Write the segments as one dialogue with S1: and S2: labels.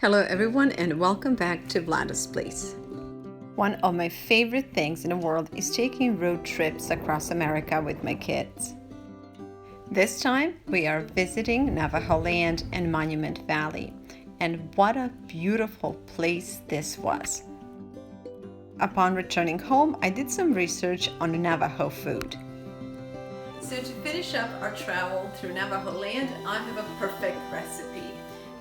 S1: Hello everyone and welcome back to VLADA'S place. One of my favorite things in the world is taking road trips across America with my kids. This time we are visiting Navajo Land and Monument Valley, and what a beautiful place this was. Upon returning home, I did some research on Navajo food. So to finish up our travel through Navajo Land, I have a perfect recipe.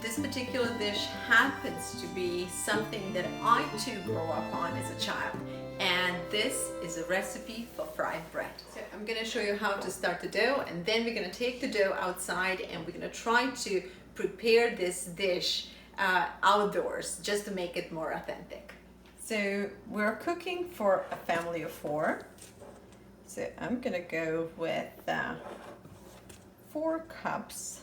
S1: This particular dish happens to be something that I too grew up on as a child, and this is a recipe for fried bread. So I'm going to show you how to start the dough, and then we're going to take the dough outside and we're going to try to prepare this dish outdoors just to make it more authentic. So we're cooking for a family of 4. So I'm going to go with 4 cups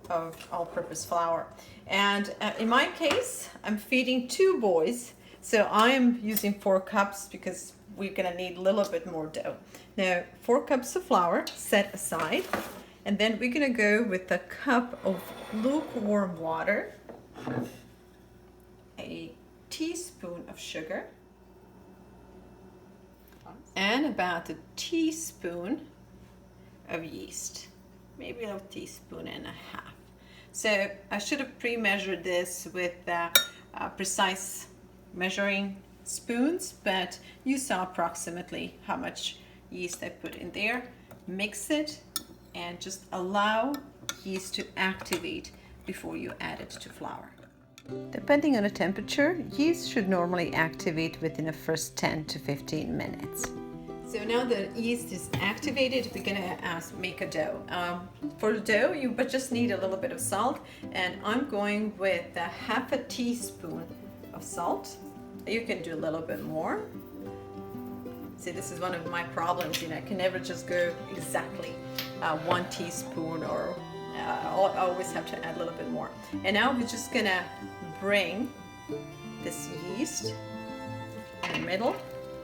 S1: of all-purpose flour, and in my case I'm feeding 2 boys, so I am using 4 cups because we're gonna need a little bit more dough. Now 4 cups of flour set aside, and then we're gonna go with a cup of lukewarm water, a teaspoon of sugar, and about a teaspoon of yeast, maybe a teaspoon and a half. So I should have pre-measured this with precise measuring spoons, but you saw approximately how much yeast I put in there. Mix it and just allow yeast to activate before you add it to flour. Depending on the temperature, yeast should normally activate within the first 10 to 15 minutes. So now the yeast is activated, we're gonna make a dough. For the dough, you just need a little bit of salt, and I'm going with half a teaspoon of salt. You can do a little bit more. See, this is one of my problems, I can never just go exactly 1 teaspoon, or I always have to add a little bit more. And now we're just gonna bring this yeast in the middle,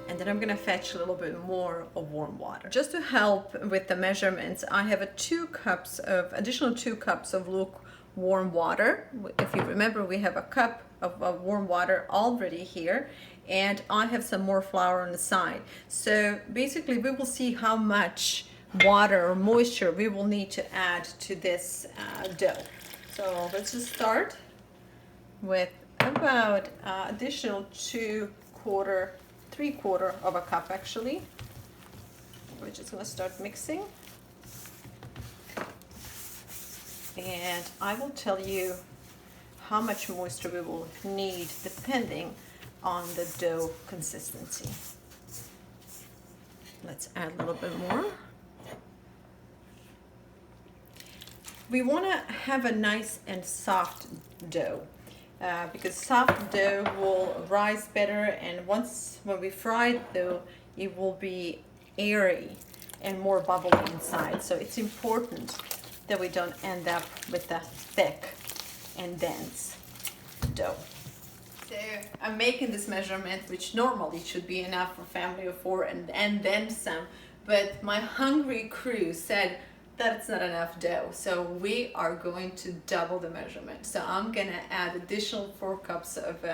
S1: and then I'm gonna fetch a little bit more of warm water. Just to help with the measurements, I have additional 2 cups of lukewarm water. If you remember, we have a cup of warm water already here, and I have some more flour on the side. So basically we will see how much water or moisture we will need to add to this dough. So let's just start with about additional 3/4 of a cup actually. We're just going to start mixing, and I will tell you how much moisture we will need depending on the dough consistency. Let's add a little bit more. We want to have a nice and soft dough. Because soft dough will rise better, and when we fry it though, it will be airy and more bubbly inside. So it's important that we don't end up with a thick and dense dough. So I'm making this measurement, which normally should be enough for a family of 4 and then some, but my hungry crew said that's not enough dough, so we are going to double the measurement. So I'm gonna add additional 4 cups of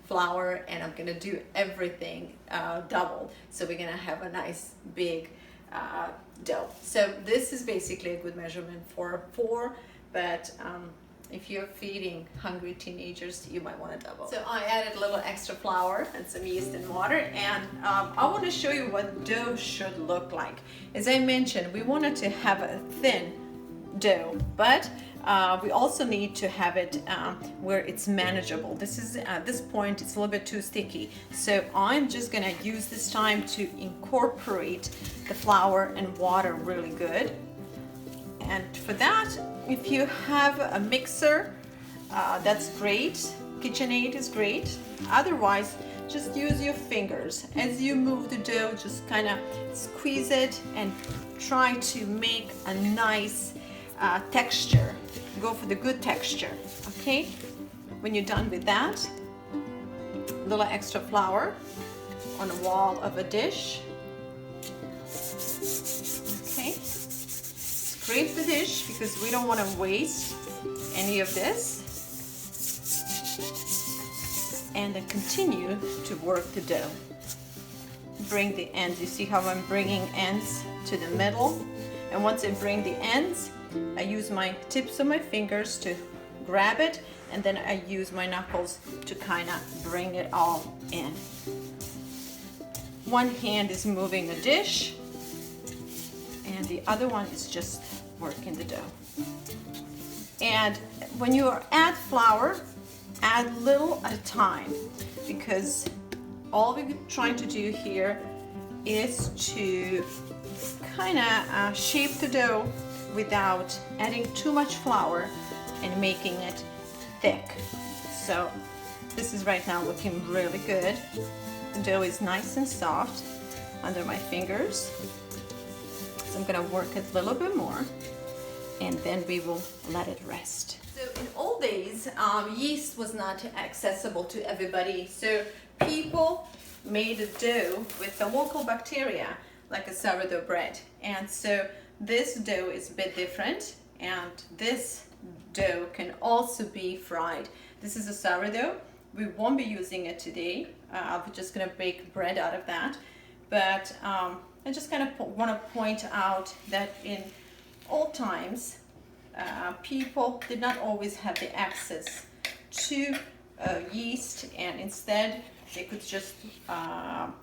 S1: flour, and I'm gonna do everything double, so we're gonna have a nice big dough. So this is basically a good measurement for 4, but if you're feeding hungry teenagers, you might want to double. So I added a little extra flour and some yeast and water, and I want to show you what dough should look like. As I mentioned, we wanted to have a thin dough, but we also need to have it where it's manageable. This is at this point it's a little bit too sticky, so I'm just gonna use this time to incorporate the flour and water really good. And for that, if you have a mixer, that's great. KitchenAid is great. Otherwise, just use your fingers. As you move the dough, just kind of squeeze it and try to make a nice texture. Go for the good texture, okay? When you're done with that, a little extra flour on the wall of a dish. Okay. Scrape the dish because we don't want to waste any of this. and then continue to work the dough. Bring the ends, you see how I'm bringing ends to the middle, and once I bring the ends, I use my tips of my fingers to grab it, and then I use my knuckles to kind of bring it all in. One hand is moving a dish, and the other one is just working the dough. And when you add flour, add little at a time, because all we're trying to do here is to kind of shape the dough without adding too much flour and making it thick. So this is right now looking really good. The dough is nice and soft under my fingers. So I'm gonna work it a little bit more, and then we will let it rest. So in old days, yeast was not accessible to everybody. So people made a dough with the local bacteria, like a sourdough bread. And so this dough is a bit different, and this dough can also be fried. This is a sourdough. We won't be using it today. I'm just gonna bake bread out of that. But I just kind of want to point out that in old times, people did not always have the access to yeast, and instead they could just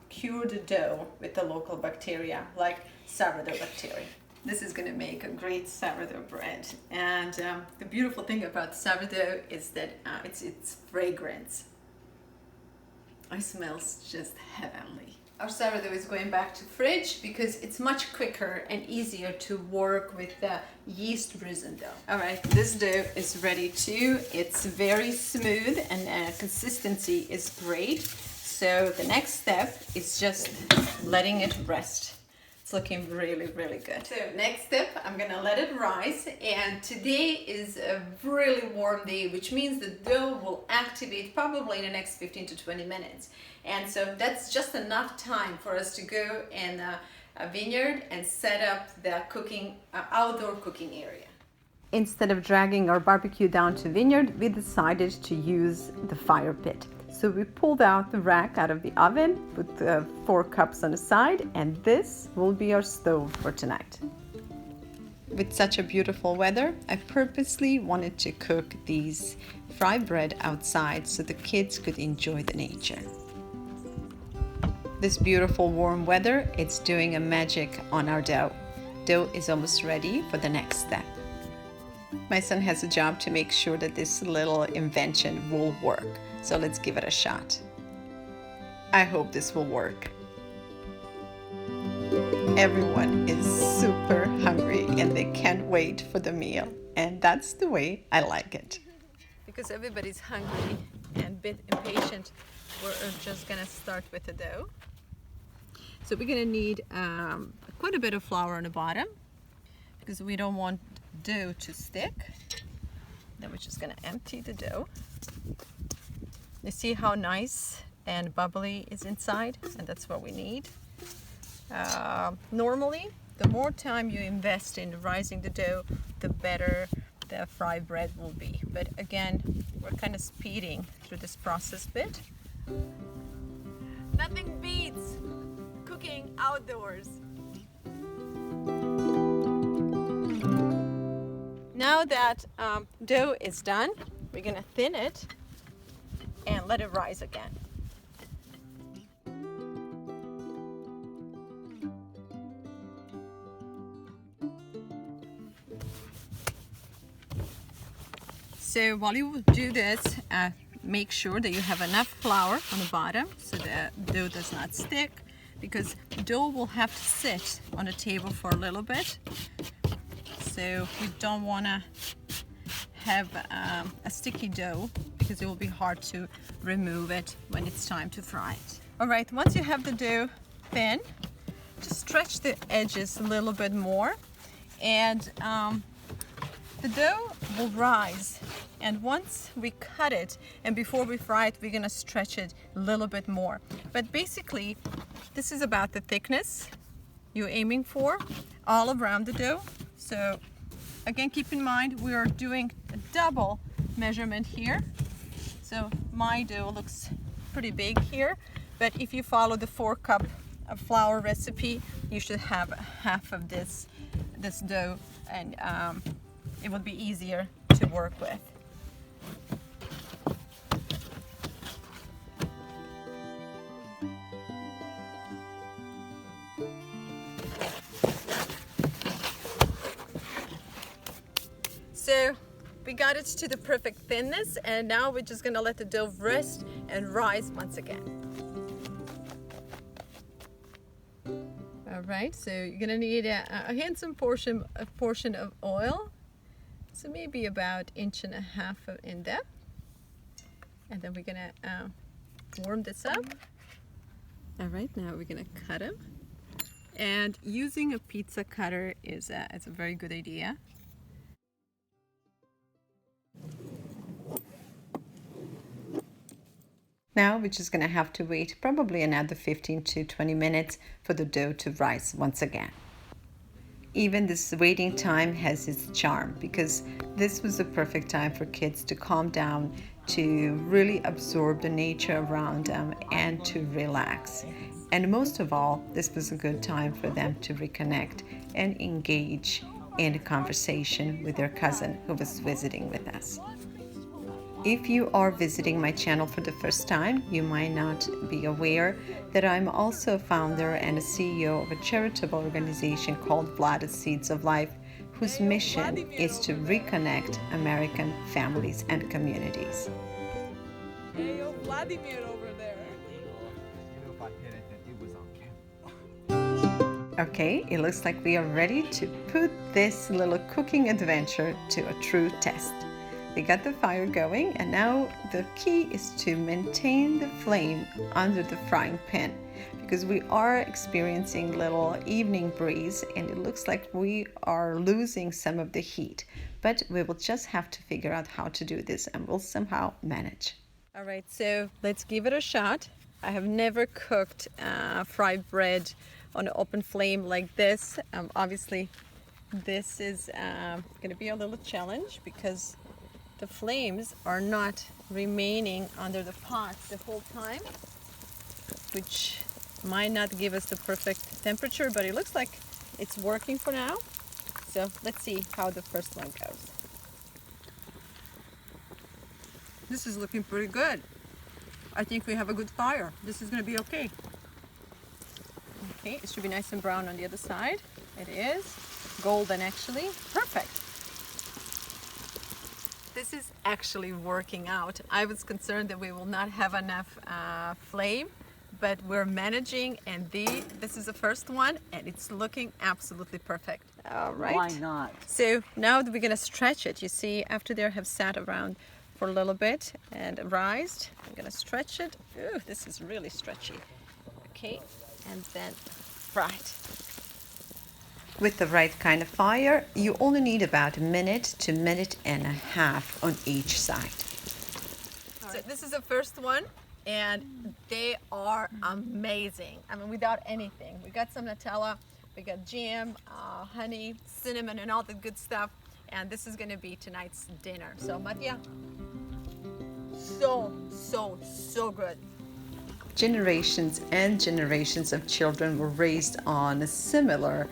S1: cure the dough with the local bacteria, like sourdough bacteria. This is going to make a great sourdough bread, and the beautiful thing about sourdough is that it's fragrance. It smells just heavenly. Our sourdough is going back to fridge because it's much quicker and easier to work with the yeast risen dough. All right, this dough is ready too. It's very smooth, and consistency is great. So the next step is just letting it rest. It's looking really, really good. So next step, I'm gonna let it rise, and today is a really warm day, which means the dough will activate probably in the next 15 to 20 minutes. And so that's just enough time for us to go in a vineyard and set up the cooking, outdoor cooking area. Instead of dragging our barbecue down to vineyard, we decided to use the fire pit. So we pulled out the rack out of the oven, put 4 cups on the side, and this will be our stove for tonight. With such a beautiful weather, I purposely wanted to cook these fry bread outside so the kids could enjoy the nature. This beautiful warm weather, it's doing a magic on our dough. Dough is almost ready for the next step. My son has a job to make sure that this little invention will work. So let's give it a shot. I hope this will work. Everyone is super hungry and they can't wait for the meal. And that's the way I like it. Because everybody's hungry and a bit impatient, we're just gonna start with the dough. So we're gonna need quite a bit of flour on the bottom because we don't want dough to stick. Then we're just gonna empty the dough. You see how nice and bubbly is inside, and that's what we need. Normally, the more time you invest in rising the dough, the better the fry bread will be. But again, we're kind of speeding through this process bit. Nothing beats cooking outdoors. Now that dough is done, we're gonna thin it and let it rise again. So while you do this, make sure that you have enough flour on the bottom so the dough does not stick, because dough will have to sit on a table for a little bit. So we don't want to have a sticky dough because it will be hard to remove it when it's time to fry it. All right, once you have the dough thin, just stretch the edges a little bit more, and the dough will rise. And once we cut it and before we fry it, we're gonna stretch it a little bit more. But basically, this is about the thickness you're aiming for all around the dough. So again, keep in mind, we are doing a double measurement here. So my dough looks pretty big here, but if you follow the 4-cup flour recipe, you should have half of this dough, and it will be easier to work with. So we got it to the perfect thinness, and now we're just gonna let the dough rest and rise once again. All right, so you're gonna need a handsome portion of oil, so maybe about 1.5 inches in depth, and then we're gonna warm this up. All right, now we're gonna cut them, and using a pizza cutter is a very good idea. Now we're just going to have to wait probably another 15 to 20 minutes for the dough to rise once again. Even this waiting time has its charm, because this was the perfect time for kids to calm down, to really absorb the nature around them, and to relax. And most of all, this was a good time for them to reconnect and engage in a conversation with their cousin who was visiting with us. If you are visiting my channel for the first time, you might not be aware that I'm also a founder and a CEO of a charitable organization called VLADA'S Seeds of Life, whose mission is to reconnect American families and communities.
S2: Hey, yo, Vladimir over there.
S1: Okay, it looks like we are ready to put this little cooking adventure to a true test. We got the fire going, and now the key is to maintain the flame under the frying pan, because we are experiencing little evening breeze and it looks like we are losing some of the heat, but we will just have to figure out how to do this, and we'll somehow manage. All right, so let's give it a shot. I have never cooked fried bread on an open flame like this. Obviously this is going to be a little challenge because the flames are not remaining under the pot the whole time, which might not give us the perfect temperature, but it looks like it's working for now. So let's see how the first one goes. This is looking pretty good. I think we have a good fire. This is going to be okay. Okay, it should be nice and brown on the other side. It is golden, actually. Perfect. This is actually working out. I was concerned that we will not have enough flame, but we're managing, and this is the first one, and it's looking absolutely perfect. All right.
S3: Why not?
S1: So now that we're gonna stretch it, you see, after they have sat around for a little bit and rised, I'm gonna stretch it. Ooh, this is really stretchy. Okay, and then fry it. With the right kind of fire, you only need about a minute to minute and a half on each side. So this is the first one, and they are amazing. I mean, without anything. We got some Nutella, we got jam, honey, cinnamon, and all the good stuff. And this is gonna be tonight's dinner. So, Mattia, so good. Generations and generations of children were raised on similar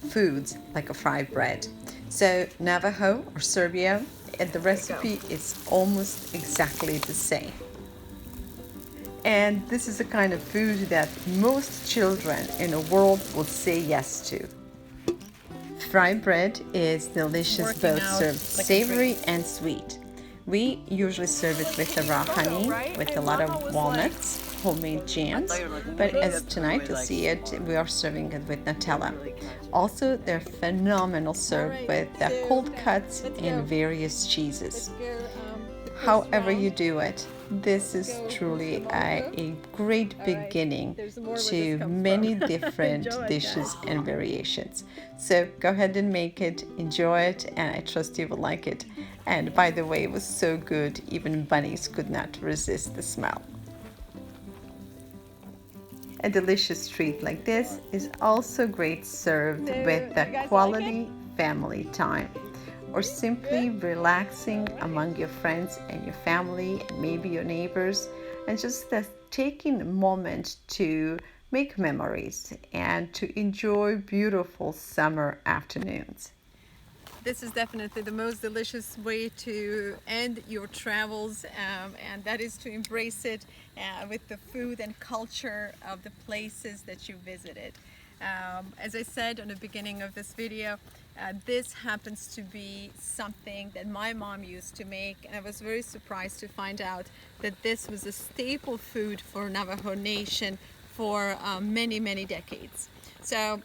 S1: foods like a fried bread. So Navajo or Serbia, and the recipe is almost exactly the same. And this is the kind of food that most children in the world will say yes to. Fried bread is delicious, both served savory and sweet. We usually serve it with the raw honey, with a lot of walnuts, homemade jams, but as tonight you'll see it, we are serving it with Nutella. Also, they're phenomenal served with cold cuts and various cheeses. However you do it, this is truly a great beginning to many different dishes and variations. So go ahead and make it, enjoy it, and I trust you will like it. And by the way, it was so good, even bunnies could not resist the smell. A delicious treat like this is also great served with a quality family time, or simply relaxing among your friends and your family, maybe your neighbors. and just taking a moment to make memories and to enjoy beautiful summer afternoons. This is definitely the most delicious way to end your travels, and that is to embrace it with the food and culture of the places that you visited. As I said in the beginning of this video, this happens to be something that my mom used to make, and I was very surprised to find out that this was a staple food for Navajo Nation for many decades. So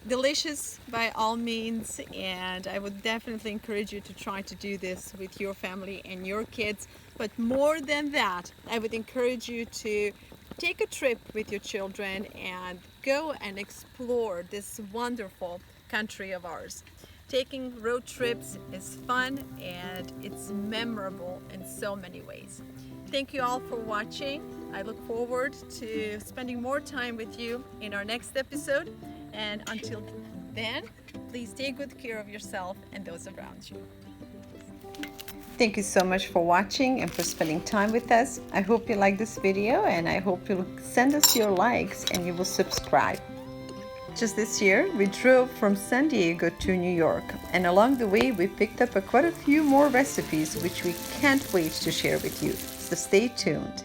S1: delicious by all means, and I would definitely encourage you to try to do this with your family and your kids. But more than that, I would encourage you to take a trip with your children and go and explore this wonderful country of ours. Taking road trips is fun and it's memorable in so many ways. Thank you all for watching. I look forward to spending more time with you in our next episode. And until then, please take good care of yourself and those around you. Thank you so much for watching and for spending time with us. I hope you like this video, and I hope you'll send us your likes and you will subscribe. Just this year, we drove from San Diego to New York, and along the way we picked up quite a few more recipes which we can't wait to share with you. So stay tuned.